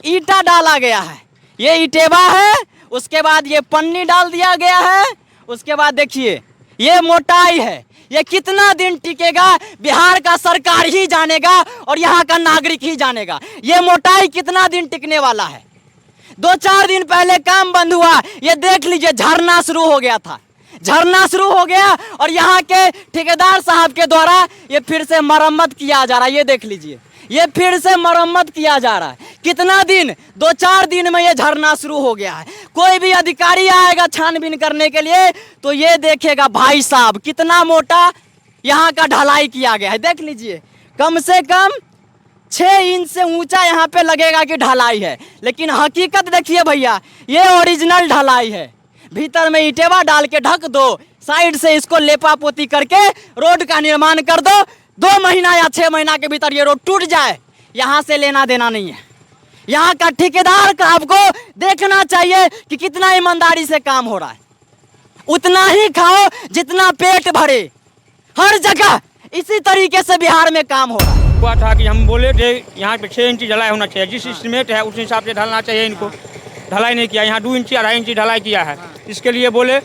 ईटा डाला गया है, ये ईटेवा है, उसके बाद ये पन्नी डाल दिया गया है, उसके बाद देखिए ये मोटाई है। ये कितना दिन टिकेगा बिहार का सरकार ही जानेगा और यहाँ का नागरिक ही जानेगा। ये मोटाई कितना दिन टिकने वाला है। 2-4 दिन पहले काम बंद हुआ, ये देख लीजिए झरना शुरू हो गया था, झरना शुरू हो गया और यहाँ के ठेकेदार साहब के द्वारा ये फिर से मरम्मत किया जा रहा है। ये देख लीजिए, ये फिर से मरम्मत किया जा रहा है। कितना दिन, 2-4 दिन में ये झरना शुरू हो गया है। कोई भी अधिकारी आएगा छानबीन करने के लिए तो ये देखेगा भाई साहब कितना मोटा यहाँ का ढलाई किया गया है। देख लीजिए कम से कम 6 इंच से ऊंचा यहाँ पे लगेगा कि ढलाई है, लेकिन हकीकत देखिए भैया, ये ओरिजिनल ढलाई है। भीतर में ईटेवा डाल के ढक दो, साइड से इसको लेपा पोती करके रोड का निर्माण कर दो। 2 महीना या 6 महीना के भीतर ये रोड टूट जाए, यहाँ से लेना देना नहीं है। यहाँ का ठेकेदार का आपको देखना चाहिए कि कितना ईमानदारी से काम हो रहा है। उतना ही खाओ जितना पेट भरे। हर जगह इसी तरीके से बिहार में काम हो रहा है। हुआ था कि हम बोले थे यहाँ पे 6 इंची ढलाई होना चाहिए, जिस एस्टीमेट है उस हिसाब से ढलना चाहिए इनको। ढलाई नहीं किया, यहाँ 2 इंची 2.5 इंची ढलाई किया है। इसके लिए बोले,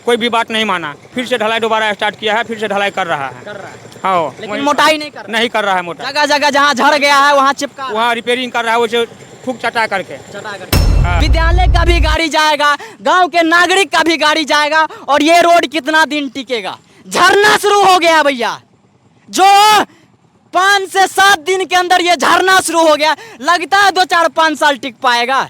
कोई भी बात नहीं माना। फिर से ढलाई दोबारा स्टार्ट किया है, फिर से ढलाई कर रहा है। हाँ, लेकिन मोटाई नहीं कर रहा है मोटा। जगह जगह जहाँ झड़ गया है वहाँ चिपका, वहाँ रिपेयरिंग कर रहा है, वो फूक चटा करके। हाँ। विद्यालय का भी गाड़ी जाएगा, गांव के नागरिक का भी गाड़ी जाएगा और ये रोड कितना दिन टिकेगा। झरना शुरू हो गया भैया, जो 5 से 7 दिन के अंदर ये झरना शुरू हो गया। लगता है 2-4-5 साल टिक पाएगा।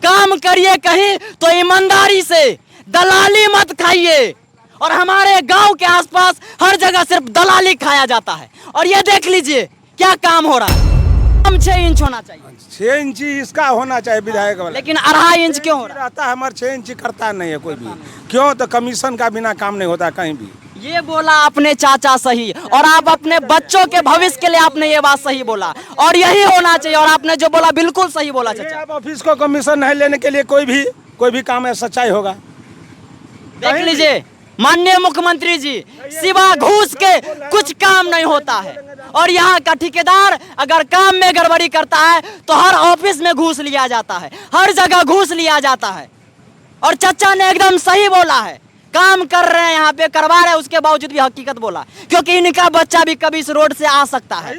काम करिए कहीं तो ईमानदारी से, दलाली मत खाइए। और हमारे गांव के आसपास हर जगह सिर्फ दलाली खाया जाता है। और ये देख लीजिए क्या काम हो रहा है। हम 6 इंच होना चाहिए, 6 इंची इसका होना चाहिए विधायक वाला, लेकिन 2.5 इंच क्यों हो रहा रहता है? हमारे 6 इंची करता नहीं है कोई भी। क्यों? तो कमीशन का बिना काम नहीं होता कहीं भी। ये बोला आपने चाचा सही, और आप अपने बच्चों के भविष्य के लिए आपने ये बात सही बोला और यही होना चाहिए। और आपने जो बोला बिल्कुल सही बोला चाचा। अब ऑफिस को कमीशन नहीं लेने के लिए कोई भी काम है सच्चाई होगा। देख लीजिए माननीय मुख्यमंत्री जी, सिवा घूस के कुछ काम नहीं होता है। और यहाँ का ठेकेदार अगर काम में गड़बड़ी करता है तो हर ऑफिस में घूस लिया जाता है, हर जगह घूस लिया जाता है। और चाचा ने एकदम सही बोला है, काम कर रहे हैं यहाँ पे, करवा रहे हैं, उसके बावजूद भी हकीकत बोला, क्योंकि इनका बच्चा भी कभी इस रोड से आ सकता है।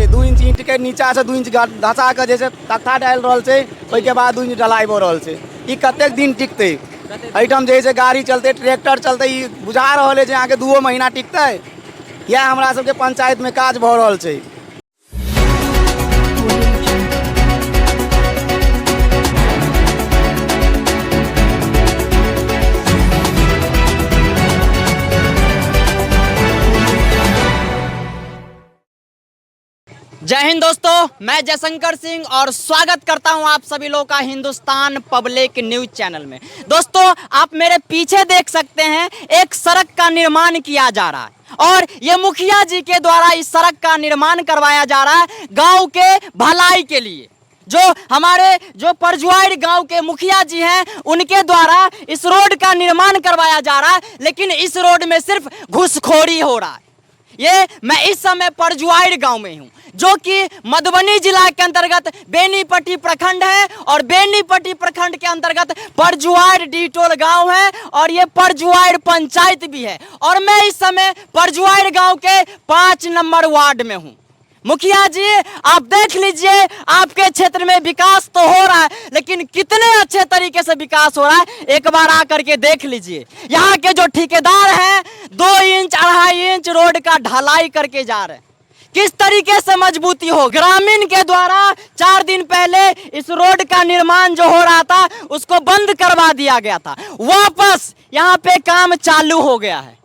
2 इंच ईंट के नीचा से 2 इंच धसा के जैसे तख्ता डाल रहा से, उसके बाद 2 इंच ढलाई हो रहा से, ई कतेक दिन टिकते? आइटम जैसे गाड़ी चलते, ट्रैक्टर चलते, ई बुझा रहा है जे आगे 2 महीना टिकते। यह हमरा सबके पंचायत में काज भ रहा है। जय हिंद दोस्तों, मैं जयशंकर सिंह और स्वागत करता हूं आप सभी लोगों का हिंदुस्तान पब्लिक न्यूज चैनल में। दोस्तों आप मेरे पीछे देख सकते हैं, एक सड़क का निर्माण किया जा रहा है और ये मुखिया जी के द्वारा इस सड़क का निर्माण करवाया जा रहा है गांव के भलाई के लिए। जो परजुआड़ गांव के मुखिया जी हैं उनके द्वारा इस रोड का निर्माण करवाया जा रहा है, लेकिन इस रोड में सिर्फ घुसखोरी हो रहा है। ये मैं इस समय परजुआड़ गांव में हूं, जो कि मधुबनी जिला के अंतर्गत बेनीपट्टी प्रखंड है और बेनीपट्टी प्रखंड के अंतर्गत परजुआड़ डीटोल गांव है और ये परजुआड़ पंचायत भी है। और मैं इस समय परजुआड़ गांव के 5 नंबर वार्ड में हूं। मुखिया जी आप देख लीजिए, आपके क्षेत्र में विकास तो हो रहा है, लेकिन कितने अच्छे तरीके से विकास हो रहा है एक बार आकर के देख लीजिए। यहाँ के जो ठेकेदार हैं 2 इंच 2.5 इंच रोड का ढलाई करके जा रहे हैं। किस तरीके से मजबूती हो। ग्रामीण के द्वारा 4 दिन पहले इस रोड का निर्माण जो हो रहा था उसको बंद करवा दिया गया था, वापस यहाँ पे काम चालू हो गया है,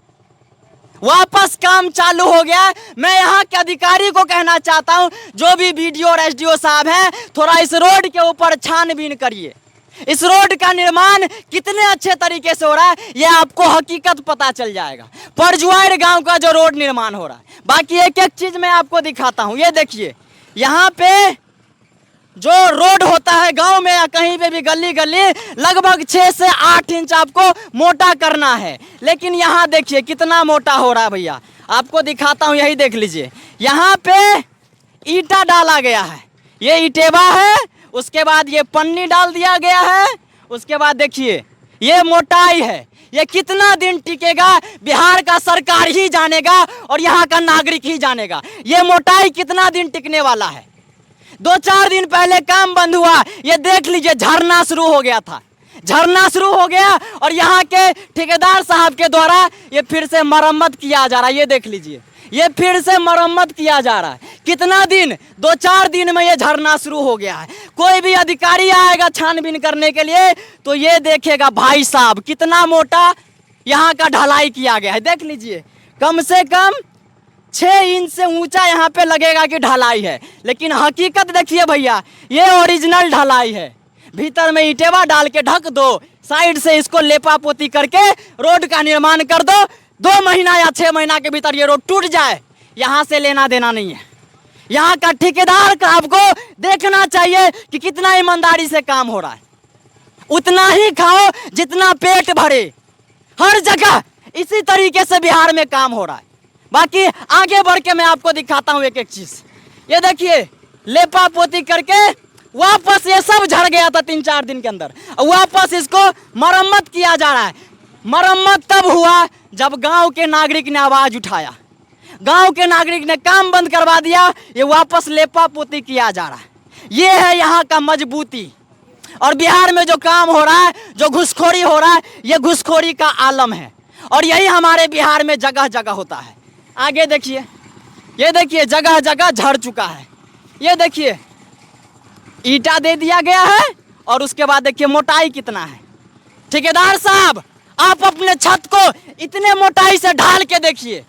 वापस काम चालू हो गया है। मैं यहाँ के अधिकारी को कहना चाहता हूँ, जो भी बीडीओ और एसडीओ साहब हैं, थोड़ा इस रोड के ऊपर छानबीन करिए। इस रोड का निर्माण कितने अच्छे तरीके से हो रहा है ये आपको हकीकत पता चल जाएगा। परजुआड़ गांव का जो रोड निर्माण हो रहा है, बाकी एक एक चीज मैं आपको दिखाता हूँ। ये देखिए, यहाँ पे जो रोड होता है गांव में या कहीं पे भी गली गली लगभग 6 से 8 इंच आपको मोटा करना है, लेकिन यहाँ देखिए कितना मोटा हो रहा है भैया। आपको दिखाता हूँ, यही देख लीजिए, यहाँ पे ईटा डाला गया है, ये ईटेवा है, उसके बाद ये पन्नी डाल दिया गया है, उसके बाद देखिए ये मोटाई है। ये कितना दिन टिकेगा बिहार का सरकार ही जानेगा और यहाँ का नागरिक ही जानेगा। ये मोटाई कितना दिन टिकने वाला है। 2-4 दिन पहले काम बंद हुआ, ये देख लीजिए झरना शुरू हो गया था, झरना शुरू हो गया और यहाँ के ठेकेदार साहब के द्वारा ये फिर से मरम्मत किया जा रहा है। ये देख लीजिए ये फिर से मरम्मत किया जा रहा है। कितना दिन, 2-4 दिन में ये झरना शुरू हो गया है। कोई भी अधिकारी आएगा छानबीन करने के लिए तो ये देखेगा भाई साहब कितना मोटा यहाँ का ढलाई किया गया है। देख लीजिए कम से कम 6 इंच से ऊंचा यहाँ पे लगेगा कि ढलाई है, लेकिन हकीकत देखिए भैया ये ओरिजिनल ढलाई है। भीतर में ईटेवा डाल के ढक दो, साइड से इसको लेपा पोती करके रोड का निर्माण कर दो। 2 महीना या 6 महीना के भीतर ये रोड टूट जाए, यहाँ से लेना देना नहीं है। यहाँ का ठेकेदार का आपको देखना चाहिए कि कितना ईमानदारी से काम हो रहा है। उतना ही खाओ जितना पेट भरे। हर जगह इसी तरीके से बिहार में काम हो रहा है। बाकी आगे बढ़ के मैं आपको दिखाता हूँ एक एक चीज। ये देखिए लेपा पोती करके वापस ये सब झड़ गया था 3-4 दिन के अंदर, वापस इसको मरम्मत किया जा रहा है। मरम्मत तब हुआ जब गांव के नागरिक ने आवाज उठाया, गांव के नागरिक ने काम बंद करवा दिया, ये वापस लेपा पोती किया जा रहा है। ये है यहाँ का मजबूती। और बिहार में जो काम हो रहा है, जो घुसखोरी हो रहा है, ये घुसखोरी का आलम है और यही हमारे बिहार में जगह जगह होता है। आगे देखिए, ये देखिए जगह जगह झड़ चुका है। ये देखिए ईटा दे दिया गया है और उसके बाद देखिए मोटाई कितना है। ठेकेदार साहब आप अपने छत को इतने मोटाई से ढाल के देखिए।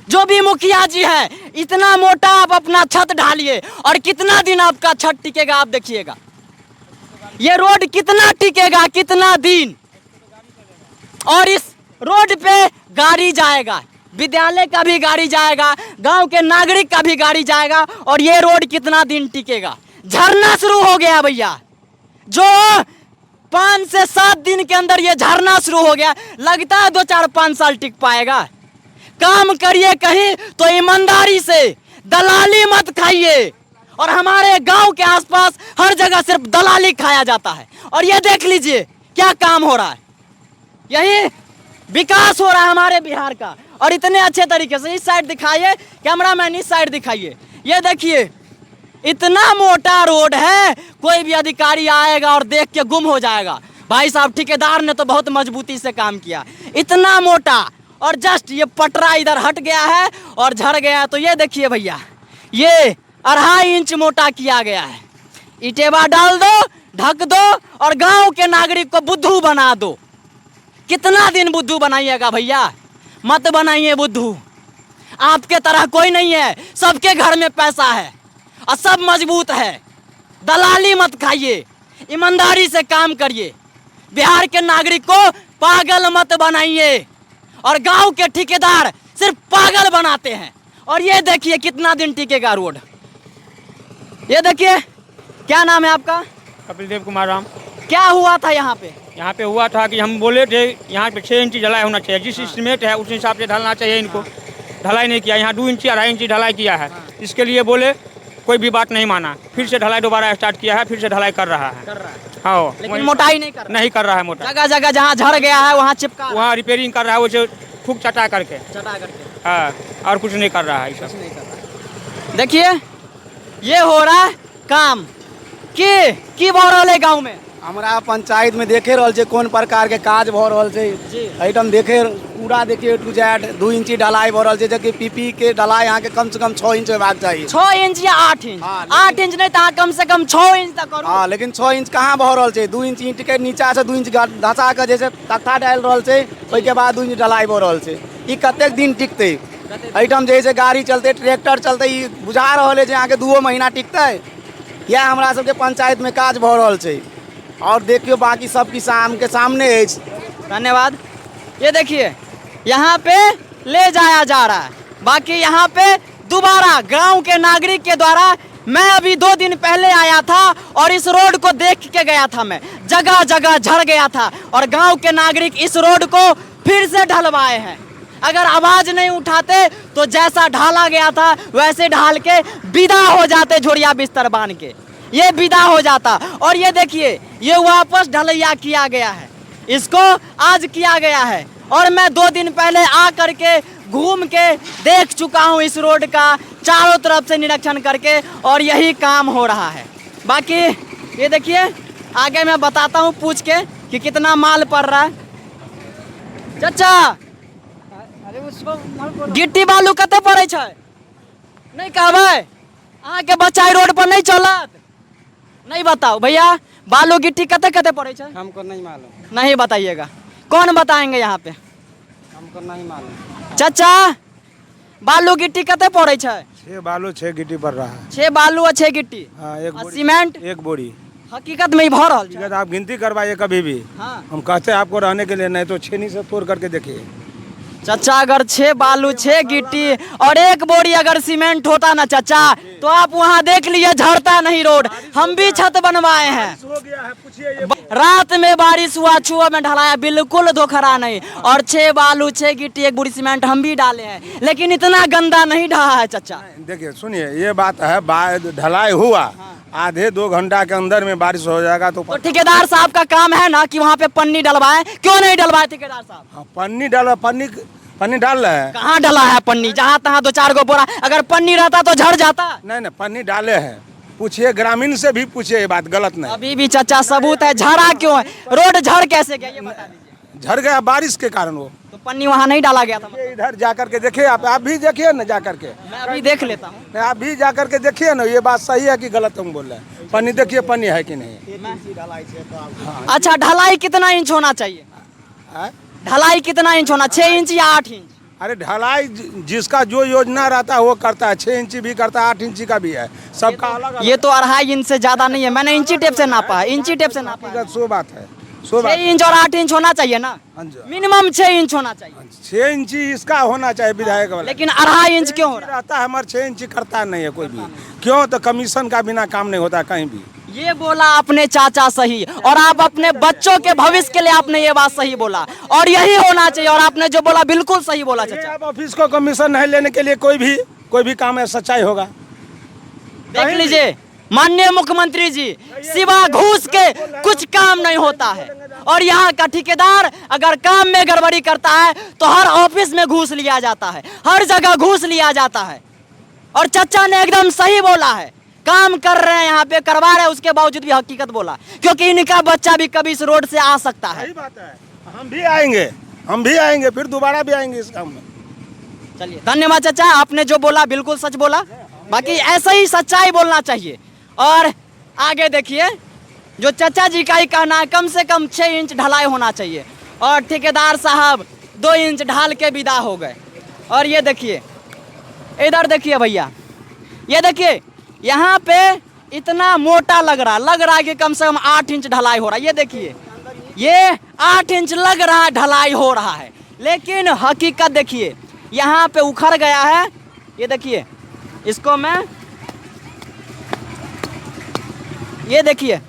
जो भी मुखिया जी है इतना मोटा आप अपना छत ढालिए और कितना दिन आपका छत टिकेगा आप देखिएगा। ये रोड कितना टिकेगा, कितना दिन। और इस रोड पे गाड़ी जाएगा, विद्यालय का भी गाड़ी जाएगा, गांव के नागरिक का भी गाड़ी जाएगा और ये रोड कितना दिन टिकेगा। झरना शुरू हो गया भैया, जो 5 से 7 दिन के अंदर ये झरना शुरू हो गया। लगता है 2-4-5 साल टिक पाएगा। काम करिए कहीं तो ईमानदारी से, दलाली मत खाइए। और हमारे गांव के आसपास हर जगह सिर्फ दलाली खाया जाता है। और ये देख लीजिए क्या काम हो रहा है, यही विकास हो रहा है हमारे बिहार का। और इतने अच्छे तरीके से, इस साइड दिखाइए कैमरामैन, इस साइड दिखाइए। ये देखिए इतना मोटा रोड है, कोई भी अधिकारी आएगा और देख के गुम हो जाएगा। भाई साहब ठेकेदार ने तो बहुत मजबूती से काम किया, इतना मोटा। और जस्ट ये पटरा इधर हट गया है और झड़ गया है। तो ये देखिए भैया ये 2.5 इंच मोटा किया गया है। ईटेवा डाल दो, ढक दो और गांव के नागरिक को बुद्धू बना दो। कितना दिन बुद्धू बनाइएगा भैया, मत बनाइए बुद्धू। आपके तरह कोई नहीं है, सबके घर में पैसा है और सब मजबूत है। दलाली मत खाइए, ईमानदारी से काम करिए। बिहार के नागरिक को पागल मत बनाइए। और गांव के ठेकेदार सिर्फ पागल बनाते हैं। और ये देखिए कितना दिन टिकेगा रोड। ये देखिए, क्या नाम है आपका? कपिल देव कुमार राम। क्या हुआ था यहाँ पे? यहाँ पे हुआ था कि हम बोले थे यहाँ पे 6 इंची ढलाई होना चाहिए, जिस एस्टीमेट है उस हिसाब से ढलना चाहिए इनको। ढलाई नहीं किया, यहाँ 2 इंची 2.5 इंची ढलाई किया है। इसके लिए बोले कोई भी बात नहीं माना, फिर से ढलाई दोबारा स्टार्ट किया है, फिर से ढलाई कर रहा है। हाँ, लेकिन मोटाई नहीं कर रहा है मोटा। जगह जगह जहाँ झड़ गया है वहाँ चिपका, वहाँ रिपेयरिंग कर रहा है, उसे फूक चटा करके। हाँ, और कुछ नहीं कर रहा है ऐसा। देखिए ये हो रहा है काम की भऽ रहल है गाँव में। हमारा पंचायत में देखे रहल छे कौन प्रकार के काज भ रहल छे। एकदम देखे पूरा देखिए टू जेड 2 इंची ढलाई भ रहल छे, जबकि पीपी के ढलाई यहाँ के कम से कम 6 इंच होबाक चाहिए। 6 इंच या 8 इंच? हाँ, 8 इंच नहीं तो कम से कम 6 इंच तक करू। हाँ, लेकिन 6 इंच कहाँ भ रहल छे। 2 इंच ईंट के नीचा से 2 इंच धसा के जैसे तख्ता डाल रहल छे, ओहि के बाद 2 इंच ढलाई भ रहल छे। ई कतेक दिन टिकते? एहिठाम जैसे गाड़ी चलते, ट्रैक्टर चलते, ई बुझा रहल है जे यहाँ के 2 महीना टिकते। यह हमरा सबके पंचायत में काज भ रहल छे। और देखियो बाकी सब किसान के सामने है। धन्यवाद। ये देखिए यहाँ पे ले जाया जा रहा है। बाकी यहाँ पे दोबारा गांव के नागरिक के द्वारा, मैं अभी 2 दिन पहले आया था और इस रोड को देख के गया था। मैं जगह जगह झड़ गया था और गांव के नागरिक इस रोड को फिर से ढलवाए हैं। अगर आवाज नहीं उठाते तो जैसा ढाला गया था वैसे ढाल के विदा हो जाते झोरिया बिस्तर बांध के। ये विदा हो जाता। और ये देखिए ये वापस ढलैया किया गया है, इसको आज किया गया है। और मैं 2 दिन पहले आ करके घूम के देख चुका हूँ इस रोड का चारों तरफ से निरीक्षण करके, और यही काम हो रहा है। बाकी ये देखिए आगे मैं बताता हूँ पूछ के कि कितना माल पड़ रहा है। चाचा गिट्टी बालू कते पड़े छै नहीं कहबै? अहाँ के बच्चा रोड पर नहीं चलत, नहीं बताओ भैया बालू गिट्टी कते कते पड़े छै? हमको नहीं मालूम। नहीं बताइएगा, कौन बताएंगे यहाँ पे? हमको नहीं मालूम। चाचा बालू गिट्टी कते पड़े छै? 6 बालू 6 गिट्टी पड़ रहा है। 6 बालू और 6 गिट्टी। हाँ, एक और बोरी, सीमेंट एक बोरी। हकीकत में ही भर रहल छै। ठीक है, आप गिनती करवाइए कभी भी। हाँ। हम कहते हैं आपको रहने के लिए, नहीं तो छेनी से तोड़ करके देखिए। चाचा अगर 6 बालू 6 गिट्टी और 1 बोरी अगर सीमेंट होता ना चाचा, तो आप वहाँ देख लिए झड़ता नहीं रोड। हम भी छत बनवाए हैं, हो गया है, पूछिए ये। रात में बारिश हुआ, छुआ में ढलाया, बिल्कुल धोखरा नहीं। और 6 बालू 6 गिट्टी 1 बोरी सीमेंट हम भी डाले हैं, लेकिन इतना गंदा नहीं ढहा है चाचा। देखिए सुनिए, ये बात है, ढलाई हुआ आधे 2 घंटा के अंदर में बारिश हो जाएगा तो ठेकेदार साहब का काम है ना कि वहाँ पे पन्नी डलवाए, क्यों नहीं डलवाए ठेकेदार साहब? हाँ, पन्नी डाल रहे हैं। कहाँ डला है पन्नी? जहाँ तहाँ 2-4 गो बोरा, अगर पन्नी रहता तो झड़ जाता। नहीं पन्नी डाले हैं, पूछिए ग्रामीण से भी पूछिए, ये बात गलत नहीं। अभी भी चाचा सबूत है, झड़ा क्यों है? रोड झड़ कैसे गया ये बता दीजिए। झड़ गया बारिश के कारण वो। तो पन्नी वहाँ नहीं डाला गया था? ये इधर जाकर के देखिए, आप भी देखिए ना जाकर के। मैं अभी देख लेता हूँ। आप भी जाकर के देखिए ना, ये बात सही है कि गलत हम बोल रहे हैं। पन्नी देखिए, पन्नी है कि नहीं। अच्छा ढलाई कितना इंच होना चाहिए? हाँ? ढलाई कितना इंच होना? 6 इंच या 8 इंच? अरे ढलाई जिसका जो योजना रहता है वो करता है। 6 इंची भी करता है, 8 इंची का भी है, सबका अलग। ये तो 2.5 इंच से ज्यादा नहीं है, मैंने इंची टेप से नापा है, इंची टेप से नापा है। सो बात है, 6 इंच और 8 इंच होना चाहिए ना, मिनिमम 6 इंच होना चाहिए। 6 इंची इसका होना चाहिए विधायक वाला। लेकिन 2.5 इंच क्यों हो रहा है? रहता है हमारे 6 इंची करता नहीं है कोई भी। क्यों? तो कमीशन का बिना काम नहीं होता कहीं भी। ये बोला अपने चाचा सही, और आप अपने बच्चों के भविष्य के लिए आपने ये बात सही बोला, और यही होना चाहिए। और आपने जो बोला बिल्कुल सही बोला चाचा। अब ऑफिस को कमीशन नहीं लेने के लिए कोई भी काम है सच्चाई होगा। देख लीजिए माननीय मुख्यमंत्री जी, सिवा घूस के कुछ काम नहीं होता है। और यहाँ का ठेकेदार अगर काम में गड़बड़ी करता है तो हर ऑफिस में घूस लिया जाता है, हर जगह घूस लिया जाता है। और चाचा ने एकदम सही बोला है, काम कर रहे हैं यहाँ पे, करवा रहे हैं, उसके बावजूद भी हकीकत बोला, क्योंकि इनका बच्चा भी कभी इस रोड से आ सकता है। सही बात है, हम भी आएंगे, फिर दोबारा भी आएंगे इस काम में। चलिए धन्यवाद चाचा, आपने जो बोला बिल्कुल सच बोला। बाकी ऐसा ही सच्चाई बोलना चाहिए। और आगे देखिए जो चाचा जी का ही कहना है, कम से कम 6 इंच ढलाई होना चाहिए, और ठेकेदार साहब 2 इंच ढाल के विदा हो गए। और ये देखिए इधर देखिए भैया, ये देखिए यहाँ पे इतना मोटा लग रहा है कि कम से कम 8 इंच ढलाई हो रहा है। ये देखिए ये 8 इंच लग रहा है ढलाई हो रहा है, लेकिन हकीकत देखिए यहाँ पे उखड़ गया है। ये देखिए इसको मैं, ये देखिए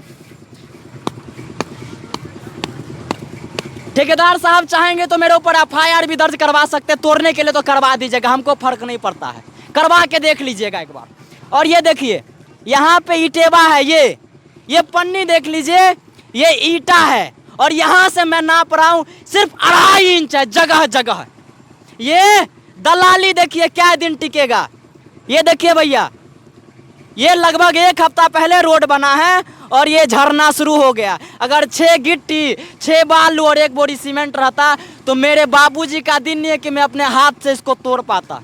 ठेकेदार साहब चाहेंगे तो मेरे ऊपर FIR भी दर्ज करवा सकते, तोड़ने के लिए तो करवा दीजिएगा, हमको फर्क नहीं पड़ता है, करवा के देख लीजिएगा एक बार। और ये देखिए यहाँ पे ईटेवा है, ये पन्नी देख लीजिए, ये ईटा है, और यहाँ से मैं नाप रहा हूँ सिर्फ 2.5 इंच है जगह जगह। ये दलाली देखिए क्या दिन टिकेगा। ये देखिए भैया, ये लगभग 1 हफ्ता पहले रोड बना है और ये झरना शुरू हो गया। अगर 6 गिट्टी 6 बालू और 1 बोरी सीमेंट रहता तो मेरे बाबूजी का दिन नहीं है कि मैं अपने हाथ से इसको तोड़ पाता,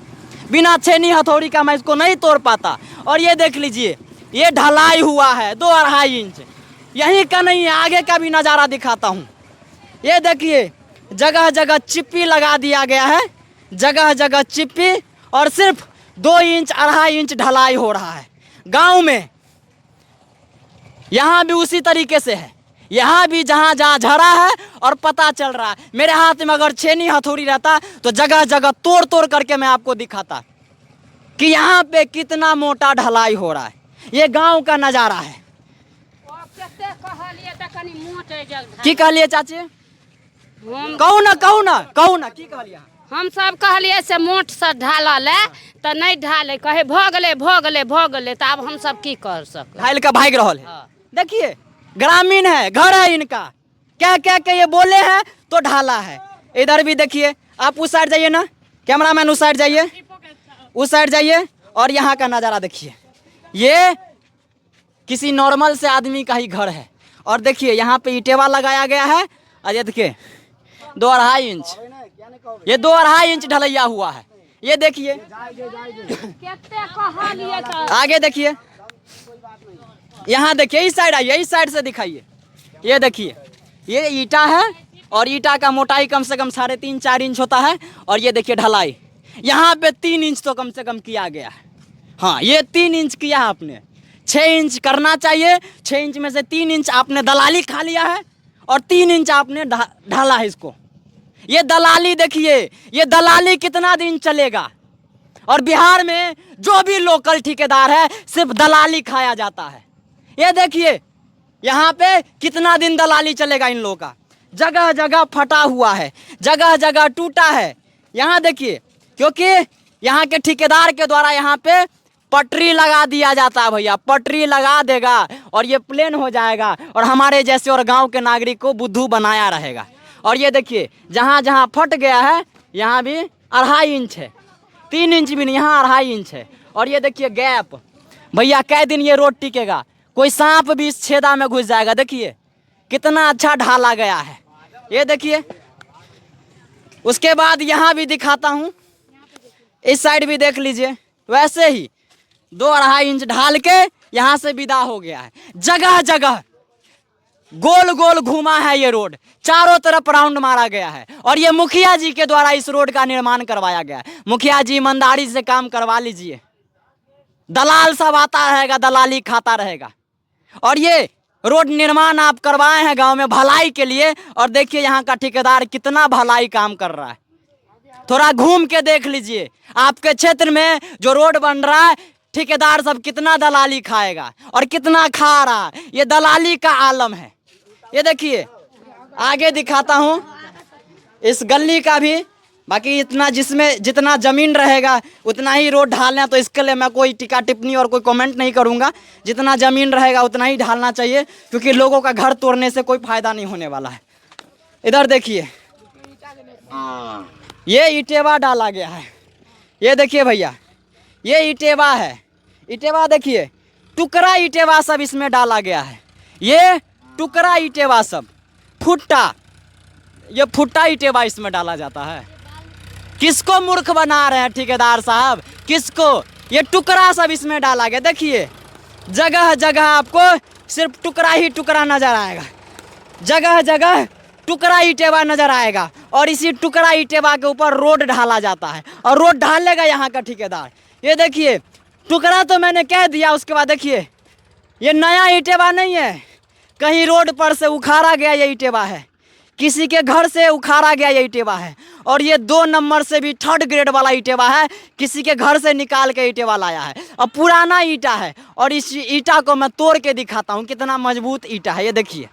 बिना छेनी हथौड़ी का मैं इसको नहीं तोड़ पाता। और ये देख लीजिए ये ढलाई हुआ है 2-2.5 इंच, यहीं का नहीं है, आगे का भी नज़ारा दिखाता हूँ। ये देखिए जगह जगह चिप्पी लगा दिया गया है, जगह जगह चिप्पी, और सिर्फ 2 इंच 2.5 इंच ढलाई हो रहा है। गांव में यहाँ भी उसी तरीके से है, यहाँ भी जहाँ जहाँ झरा है और पता चल रहा है। मेरे हाथ में अगर छेनी हथौड़ी रहता तो जगह जगह तोड़ तोड़ करके मैं आपको दिखाता कि यहाँ पे कितना मोटा ढलाई हो रहा है। ये गांव का नज़ारा है। की कहलिए चाची? कहू ना की कहलिए? हम सब कहलिए से मोट से ढालल है तो नहीं ढाले, कहे भगले तो अब हम सब की कर सकते। ढाल का भाग रहल है। देखिए ग्रामीण है, घर है इनका, क्या क्या के ये बोले हैं तो ढाला है। इधर भी देखिए, आप उस साइड जाइए ना, कैमरामैन उस साइड जाइए, उस साइड जाइए और यहाँ का नज़ारा देखिए। ये किसी नॉर्मल से आदमी का ही घर है। और देखिए यहाँ पे ईटेवा लगाया गया है। और ये देखिए 2.5 इंच, ये 2.5 इंच ढलैया हुआ है। ये देखिए आगे देखिए, यहाँ देखिए, इस साइड आइए, इस साइड से दिखाइए। ये देखिए ये ईटा है और ईटा का मोटाई कम से कम 3.5-4 इंच होता है। और ये देखिए ढलाई यहाँ पे 3 इंच तो कम से कम किया गया है। हाँ ये 3 इंच किया है आपने, 6 इंच करना चाहिए। 6 इंच में से 3 इंच आपने दलाली खा लिया है और 3 इंच आपने ढाला है इसको। ये दलाली देखिए, ये दलाली कितना दिन चलेगा। और बिहार में जो भी लोकल ठेकेदार है सिर्फ दलाली खाया जाता है। ये देखिए यहाँ पे कितना दिन दलाली चलेगा इन लोगों का। जगह जगह फटा हुआ है, जगह जगह टूटा है। यहाँ देखिए, क्योंकि यहाँ के ठेकेदार के द्वारा यहाँ पे पटरी लगा दिया जाता है। भैया पटरी लगा देगा और ये प्लेन हो जाएगा और हमारे जैसे और गांव के नागरिक को बुद्धू बनाया रहेगा। और ये देखिए जहाँ जहाँ फट गया है यहाँ भी 2.5 इंच है, 3 इंच भी नहीं, यहाँ 2.5 इंच है। और ये देखिए गैप, भैया कै दिन ये रोड टिकेगा। कोई सांप भी इस छेदा में घुस जाएगा। देखिए कितना अच्छा ढाला गया है। ये देखिए, उसके बाद यहाँ भी दिखाता हूँ, इस साइड भी देख लीजिए। वैसे ही 2.5 इंच ढाल के यहाँ से विदा हो गया है। जगह जगह गोल गोल घूमा है ये रोड, चारों तरफ राउंड मारा गया है। और ये मुखिया जी के द्वारा इस रोड का निर्माण करवाया गया है। मुखिया जी ईमानदारी से काम करवा लीजिए, दलाल सब आता रहेगा, दलाली खाता रहेगा। और ये रोड निर्माण आप करवाए हैं गांव में भलाई के लिए। और देखिए यहाँ का ठेकेदार कितना भलाई काम कर रहा है। थोड़ा घूम के देख लीजिए आपके क्षेत्र में जो रोड बन रहा है, ठेकेदार सब कितना दलाली खाएगा और कितना खा रहा है। ये दलाली का आलम है। ये देखिए आगे दिखाता हूँ इस गली का भी। बाकी इतना जिसमें जितना ज़मीन रहेगा उतना ही रोड ढालना, तो इसके लिए मैं कोई टीका टिप्पणी और कोई कमेंट नहीं करूँगा। जितना ज़मीन रहेगा उतना ही ढालना चाहिए, क्योंकि लोगों का घर तोड़ने से कोई फ़ायदा नहीं होने वाला है। इधर देखिए ये ईटेवा डाला गया है। ये देखिए भैया ये ईटेवा है। ईटेवा देखिए, टुकड़ा ईटेवा सब इसमें डाला गया है। ये टुकड़ा ईटेवा सब, फुट्टा, ये फुट्टा ईटेवा इसमें डाला जाता है। किसको मूर्ख बना रहे हैं ठेकेदार साहब, किसको? ये टुकड़ा सब इसमें डाला गया। देखिए जगह जगह आपको सिर्फ टुकड़ा ही टुकड़ा नजर आएगा, जगह जगह टुकड़ा ईटेवा नजर आएगा। और इसी टुकड़ा ईटेवा के ऊपर रोड ढाला जाता है और रोड ढालेगा यहाँ का ठेकेदार। ये देखिए टुकड़ा तो मैंने कह दिया, उसके बाद देखिए ये नया ईटेवा नहीं है, कहीं रोड पर से उखाड़ा गया ये ईटेवा है, किसी के घर से उखाड़ा गया ये ईटेवा है। और ये 2 नंबर से भी 3rd ग्रेड वाला ईटेवा है, किसी के घर से निकाल के ईटेवा लाया है। अब पुराना ईटा है और इस ईटा को मैं तोड़ के दिखाता हूँ कितना मजबूत ईटा है। ये देखिए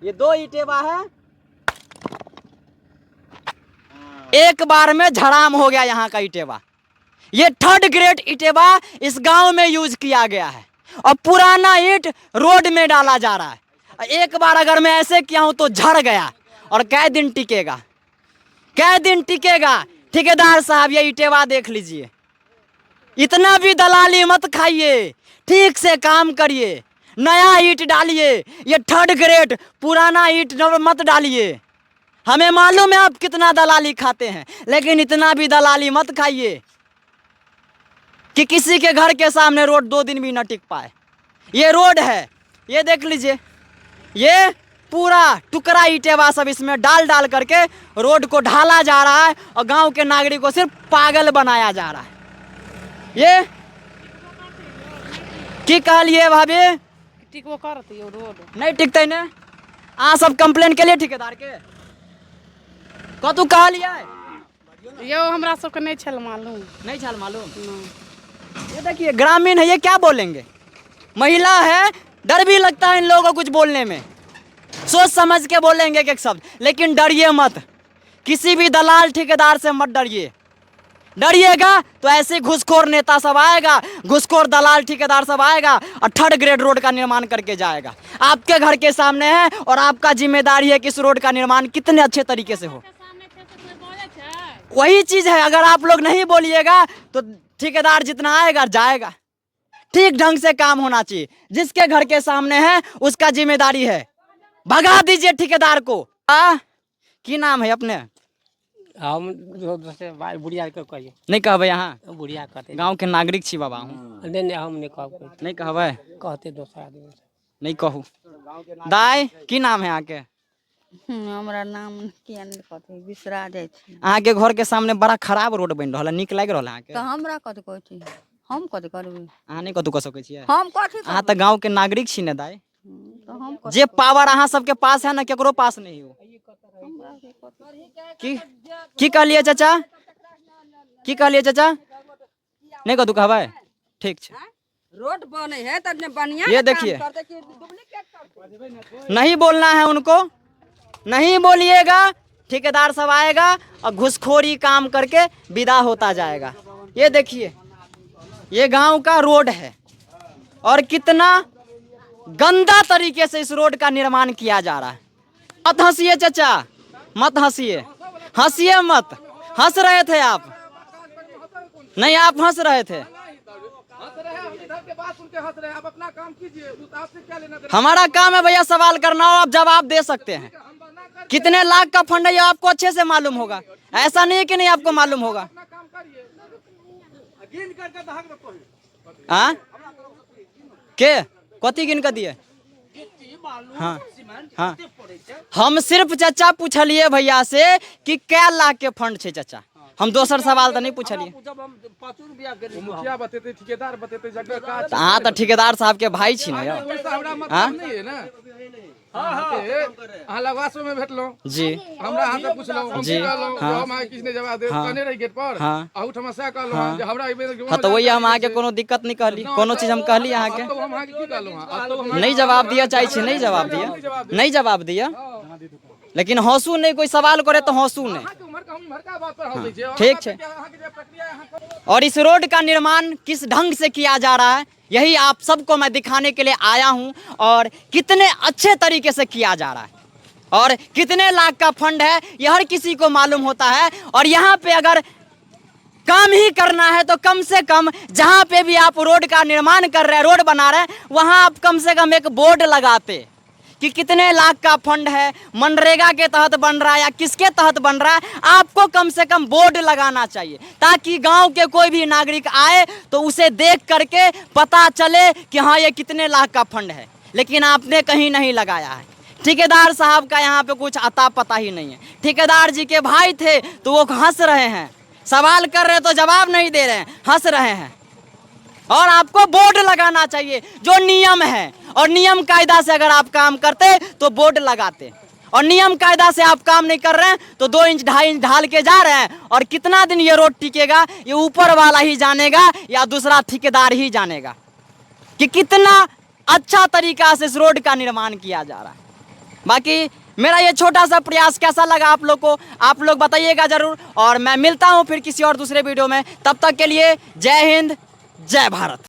ये 2 ईटेवा है, एक बार में झड़ाम हो गया यहाँ का ईटेवा। ये 3rd ग्रेड ईटेवा इस गांव में यूज किया गया है और पुराना ईंट रोड में डाला जा रहा है। एक बार अगर मैं ऐसे किया हूं तो झड़ गया। और कै दिन टिकेगा, कै दिन टिकेगा? ठेकेदार साहब ये ईटेवा देख लीजिए। इतना भी दलाली मत खाइए, ठीक से काम करिए, नया ईंट डालिए। ये 3rd ग्रेड पुराना ईंट मत डालिए। हमें मालूम है आप कितना दलाली खाते हैं, लेकिन इतना भी दलाली मत खाइए कि किसी के घर के सामने रोड 2 दिन भी न टिक पाए। ये रोड है, ये देख लीजिए, ये पूरा टुकड़ा ईटेवा सब इसमें डाल डाल करके रोड को ढाला जा रहा है और गांव के नागरिक को सिर्फ पागल बनाया जा रहा है। ये की कहलिए भाभी, टिकबो करत यो रोड नहीं टिकते ने। आ सब कंप्लेन के लिए ठेकेदार के कतु कहलिए यो हमरा सबके नहीं छल मालूम, नहीं छल मालूम। ये देखिए ग्रामीण है, ये क्या बोलेंगे? महिला है, डर भी लगता है इन लोगों को कुछ बोलने में। सोच समझ के बोलेंगे एक शब्द, लेकिन डरिए मत, किसी भी दलाल ठेकेदार से मत डरिए। डरिएगा तो ऐसे घुसखोर नेता सब आएगा, घुसखोर दलाल ठेकेदार सब आएगा और 3rd ग्रेड रोड का निर्माण करके जाएगा। आपके घर के सामने है और आपका जिम्मेदारी है कि इस रोड का निर्माण कितने अच्छे तरीके से हो। वही चीज है, अगर आप लोग नहीं बोलिएगा तो ठेकेदार जितना आएगा जाएगा। ठीक ढंग से काम होना चाहिए, जिसके घर के सामने है उसका जिम्मेदारी है। भगा दीजिए ठेकेदार को। की नाम है अपने? हम बुढ़िया के कहिए नहीं कहबे, यहाँ बुढ़िया कहते गांव के नागरिक छी बाबा हूँ। नहीं हम नहीं कहब, नहीं कहबे, कहते दोसर आदमी नहीं कहू। दाई की नाम है आके? हमरा नाम किया नहीं कहते, बिसरा जाए छी। अहाँ के घर के सामने बड़ा खराब रोड बन रहा है, निक लग रहा है तो हमरा कथि कहै छी, हम कथि करबै? अहाँ नहीं कतू कह सकै छियै? हम कथि अहाँ तो गांव के नागरिक छी ने दाई। तो हम जे पावर अहाँ सबके पास है ना, केकरो पास नहीं हो। की कहलिए चाचा? की कहलिए चाचा? नहीं कतू कहबै? ठीक है। रोड बने है तब बढ़िया ये देखिए, नहीं बोलना है उनको, नहीं बोलिएगा, ठेकेदार सब आएगा और घुसखोरी काम करके विदा होता जाएगा। ये देखिए, ये गांव का रोड है और कितना गंदा तरीके से इस रोड का निर्माण किया जा रहा है। मत हंसिए चाचा, मत हंसिए, हंसिए मत। हंस रहे थे आप? नहीं, आप हंस रहे थे। हमारा काम है भैया सवाल करना हो, आप जवाब दे सकते हैं। कितने लाख का फंड है ये आपको अच्छे से मालूम होगा, ऐसा नहीं है कि नहीं आपको मालूम होगा। हाँ के कथी गिन कर दिए? हाँ हाँ, हम सिर्फ चाचा पूछलिए भैया से कि क्या लाख के फंड छे चाचा, हम दोसर सवाल तो नहीं पूछलिए। हाँ तो ठेकेदार साहब के भाई छी ने जी, हमरा हां से पूछलो जी, हाँ हम किसने जवाब दे कने रही गेट पर हाँ आउ समस्या कहलो जे हमरा हाँ, तो वही हम आके कोनो दिक्कत नहीं कहली, कोनो चीज हम कहली अहाँ के तो हम आके की कहलो अब तो हम नहीं जवाब दिया चाहे छे, नहीं जवाब दिया, नहीं जवाब दिया। लेकिन हंसू नहीं, कोई सवाल करे तो हंसू नहीं। ठीक है। और इस रोड का निर्माण किस ढंग से किया जा रहा है यही आप सबको मैं दिखाने के लिए आया हूं, और कितने अच्छे तरीके से किया जा रहा है और कितने लाख का फंड है यह हर किसी को मालूम होता है। और यहाँ पे अगर काम ही करना है तो कम से कम जहाँ पे भी आप रोड का निर्माण कर रहे हैं, रोड बना रहे हैं, वहाँ आप कम से कम एक बोर्ड लगाते कि कितने लाख का फंड है, मनरेगा के तहत बन रहा है या किसके तहत बन रहा है। आपको कम से कम बोर्ड लगाना चाहिए ताकि गांव के कोई भी नागरिक आए तो उसे देख करके पता चले कि हाँ ये कितने लाख का फंड है। लेकिन आपने कहीं नहीं लगाया है। ठेकेदार साहब का यहाँ पे कुछ अता पता ही नहीं है। ठेकेदार जी के भाई थे तो वो हंस रहे हैं, सवाल कर रहे तो जवाब नहीं दे रहे हैं, हंस रहे हैं। और आपको बोर्ड लगाना चाहिए जो नियम है, और नियम कायदा से अगर आप काम करते तो बोर्ड लगाते, और नियम कायदा से आप काम नहीं कर रहे हैं तो 2 इंच 2.5 इंच ढाल के जा रहे हैं। और कितना दिन ये रोड टिकेगा ये ऊपर वाला ही जानेगा या दूसरा ठेकेदार ही जानेगा कि कितना अच्छा तरीका से इस रोड का निर्माण किया जा रहा है। बाकी मेरा ये छोटा सा प्रयास कैसा लगा आप लोग को, आप लोग बताइएगा जरूर। और मैं मिलता हूँ फिर किसी और दूसरे वीडियो में, तब तक के लिए जय हिंद, जय भारत।